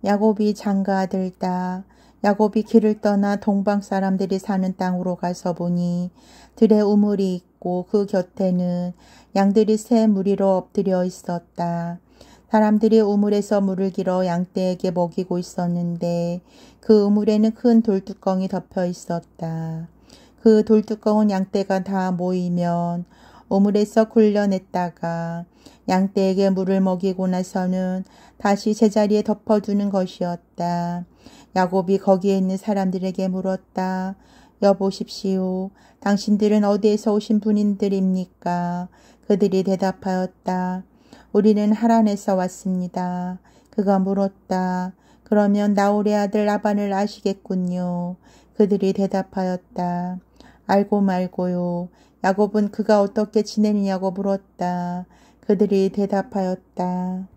야곱이 장가 들다. 야곱이 길을 떠나 동방 사람들이 사는 땅으로 가서 보니 들에 우물이 있고 그 곁에는 양들이 새 무리로 엎드려 있었다. 사람들이 우물에서 물을 길어 양떼에게 먹이고 있었는데 그 우물에는 큰 돌뚜껑이 덮여 있었다. 그 돌뚜껑은 양떼가 다 모이면 우물에서 굴려냈다가 양떼에게 물을 먹이고 나서는 다시 제자리에 덮어두는 것이었다. 야곱이 거기에 있는 사람들에게 물었다. 여보십시오. 당신들은 어디에서 오신 분들입니까? 그들이 대답하였다. 우리는 하란에서 왔습니다. 그가 물었다. 그러면 나홀의 아들 라반을 아시겠군요. 그들이 대답하였다. 알고 말고요. 야곱은 그가 어떻게 지내느냐고 물었다. 그들이 대답하였다.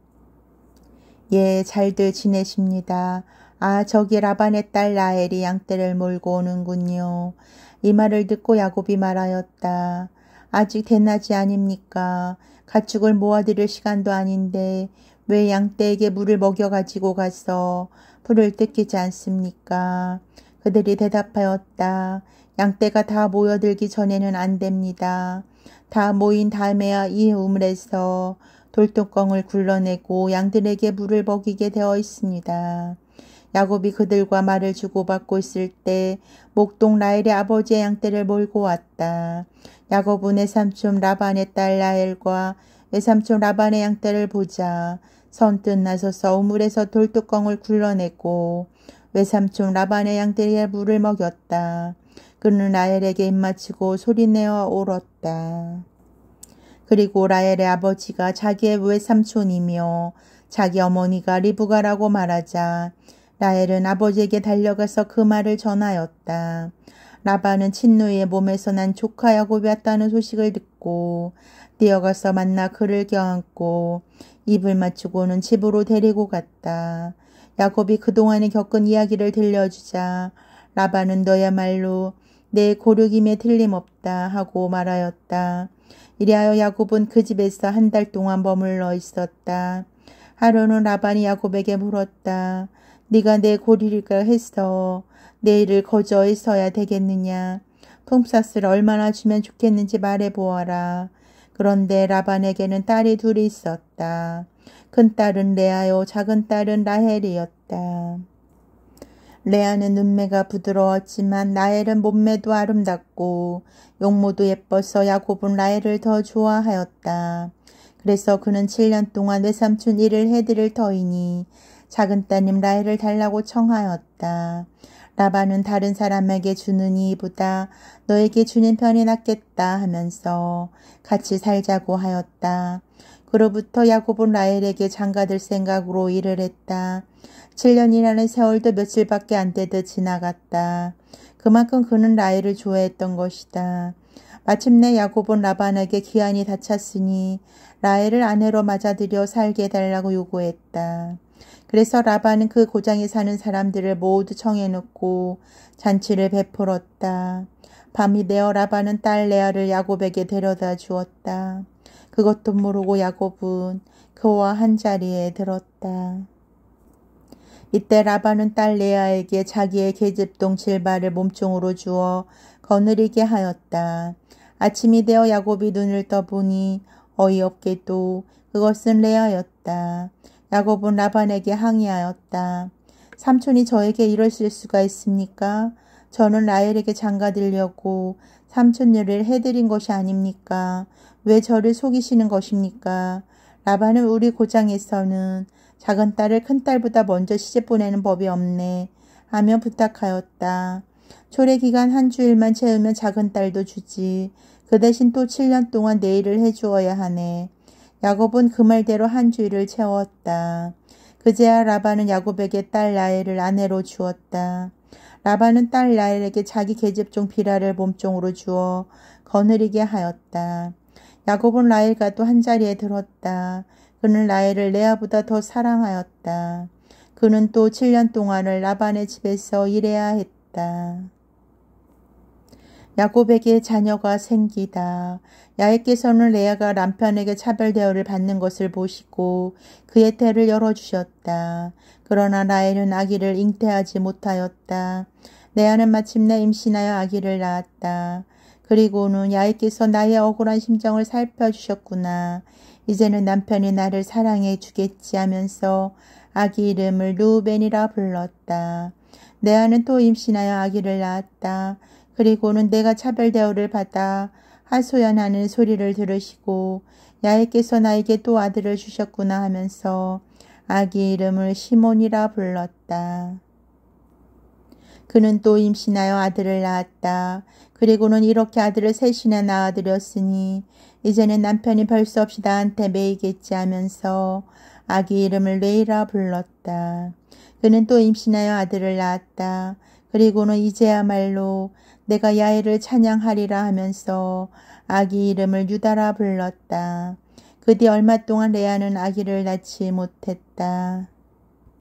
예, 잘들 지내십니다. 아, 저기 라반의 딸 라헬이 양떼를 몰고 오는군요. 이 말을 듣고 야곱이 말하였다. 아직 대낮이 아닙니까? 가축을 모아드릴 시간도 아닌데 왜 양떼에게 물을 먹여가지고 가서 풀을 뜯기지 않습니까? 그들이 대답하였다. 양떼가 다 모여들기 전에는 안 됩니다. 다 모인 다음에야 이 우물에서 돌뚜껑을 굴러내고 양들에게 물을 먹이게 되어 있습니다. 야곱이 그들과 말을 주고받고 있을 때 목동 라헬의 아버지의 양떼를 몰고 왔다. 야곱은 외삼촌 라반의 딸 라헬과 외삼촌 라반의 양떼를 보자 선뜻 나서서 우물에서 돌뚜껑을 굴러내고 외삼촌 라반의 양떼에게 물을 먹였다. 그는 라헬에게 입맞추고 소리내어 울었다. 그리고 라헬의 아버지가 자기의 외삼촌이며 자기 어머니가 리브가라고 말하자 라헬은 아버지에게 달려가서 그 말을 전하였다. 라반은 친누이의 몸에서 난 조카 야곱이 왔다는 소식을 듣고 뛰어가서 만나 그를 껴안고 입을 맞추고는 집으로 데리고 갔다. 야곱이 그동안에 겪은 이야기를 들려주자 라반은 너야말로 내 고륙임에 틀림없다 하고 말하였다. 이리하여 야곱은 그 집에서 한 달 동안 머물러 있었다. 하루는 라반이 야곱에게 물었다. 네가 내 고리가 해서 내일을 거저에 서야 되겠느냐. 품삯을 얼마나 주면 좋겠는지 말해보아라. 그런데 라반에게는 딸이 둘이 있었다. 큰 딸은 레아요 작은 딸은 라헬이었다. 레아는 눈매가 부드러웠지만 라헬은 몸매도 아름답고 용모도 예뻐서 야곱은 라헬을 더 좋아하였다. 그래서 그는 7년 동안 외삼촌 일을 해드릴 터이니 작은 따님 라헬을 달라고 청하였다. 라반은 다른 사람에게 주는 이보다 너에게 주는 편이 낫겠다 하면서 같이 살자고 하였다. 그로부터 야곱은 라헬에게 장가들 생각으로 일을 했다. 7년이라는 세월도 며칠밖에 안 되듯 지나갔다. 그만큼 그는 라헬을 좋아했던 것이다. 마침내 야곱은 라반에게 기한이 다 찼으니 라헬을 아내로 맞아들여 살게 해달라고 요구했다. 그래서 라반은 그 고장에 사는 사람들을 모두 청해놓고 잔치를 베풀었다. 밤이 되어 라반은 딸 레아를 야곱에게 데려다 주었다. 그것도 모르고 야곱은 그와 한자리에 들었다. 이때 라반은 딸 레아에게 자기의 계집동 질바를 몸종으로 주어 거느리게 하였다. 아침이 되어 야곱이 눈을 떠보니 어이없게도 그것은 레아였다. 야곱은 라반에게 항의하였다. 삼촌이 저에게 이러실 수가 있습니까? 저는 라헬에게 장가들려고 삼촌 일을 해드린 것이 아닙니까? 왜 저를 속이시는 것입니까? 라반은 우리 고장에서는 작은 딸을 큰 딸보다 먼저 시집 보내는 법이 없네 하며 부탁하였다. 초래기간 한 주일만 채우면 작은 딸도 주지. 그 대신 또 7년 동안 내 일을 해주어야 하네. 야곱은 그 말대로 한 주일을 채웠다. 그제야 라반은 야곱에게 딸 라헬을 아내로 주었다. 라반은 딸 라헬에게 자기 계집종 비라를 몸종으로 주어 거느리게 하였다. 야곱은 라헬과도 한자리에 들었다. 그는 라헬을 레아보다 더 사랑하였다. 그는 또 7년 동안을 라반의 집에서 일해야 했다. 야곱에게 자녀가 생기다. 야곱께서는 레아가 남편에게 차별 대우를 받는 것을 보시고 그의 태를 열어주셨다. 그러나 라헬은 아기를 잉태하지 못하였다. 레아는 마침내 임신하여 아기를 낳았다. 그리고는 야곱께서 나의 억울한 심정을 살펴주셨구나. 이제는 남편이 나를 사랑해 주겠지 하면서 아기 이름을 르우벤이라 불렀다. 레아는 또 임신하여 아기를 낳았다. 그리고는 내가 차별 대우를 받아 하소연하는 소리를 들으시고 야곱께서 나에게 또 아들을 주셨구나 하면서 아기 이름을 시몬이라 불렀다. 그는 또 임신하여 아들을 낳았다. 그리고는 이렇게 아들을 셋이나 낳아들였으니 이제는 남편이 별 수 없이 나한테 매이겠지 하면서 아기 이름을 레이라 불렀다. 그는 또 임신하여 아들을 낳았다. 그리고는 이제야말로 내가 야훼를 찬양하리라 하면서 아기 이름을 유다라 불렀다. 그 뒤 얼마 동안 레아는 아기를 낳지 못했다.